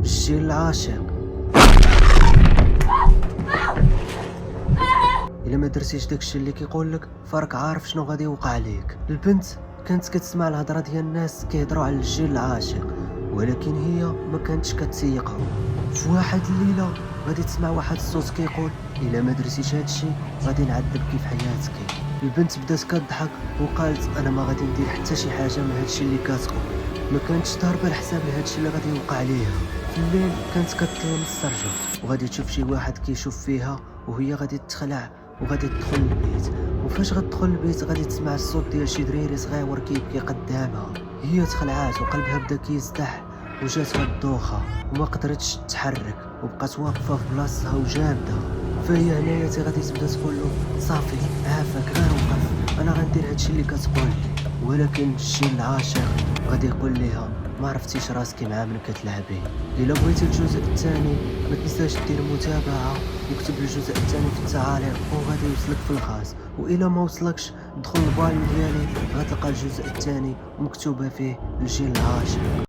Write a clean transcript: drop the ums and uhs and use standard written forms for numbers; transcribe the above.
الجيل العاشق. الا ما درتيش داكشي اللي كيقول لك فراك عارف شنو غادي يوقع ليك. البنت كانت كتسمع الهضره ديال الناس كيهضروا على الجيل العاشق، ولكن هي ما كانتش كتسيقهم. في واحد الليله غادي تسمع واحد الصوت كيقول الا ما درتيش هادشي غادي نعذبك في حياتك. البنت بدات كتضحك وقالت انا ما غادي ندير حتى شي حاجه من هادشي اللي كتقول. ما كانتش ضاربه الحساب لهادشي اللي غادي يوقع ليها. في الليل كانت كطير من السرجه وغادي تشوف شي واحد كيشوف فيها وهي غادي تخلع وغادي تدخل البيت. وفاش غتدخل البيت غادي تسمع الصوت ديال شي دريري صغيور كيبكي قدامها. هي تخلعات وقلبها بدا كيزدح وجاتها الدوخه وما قدرتش تتحرك وبقات واقفه في بلاصتها وجامده. فهي هنايا غادي تبدا تقول له صافي عافاك غير وقف، انا غندير هادشي اللي كتقول لي. ولكن الجيل العاشق غادي يقول ليها ما عرفتيش راسك مع من كتلعبي. الا بغيتي الجزء الثاني ما تنساش دير متابعه وكتب الجزء الثاني في التعاليق وغادي يوصلك في الخاص. والا ما وصلكش دخل البال ديالي غتلقى الجزء الثاني مكتوبه فيه الجيل العاشق.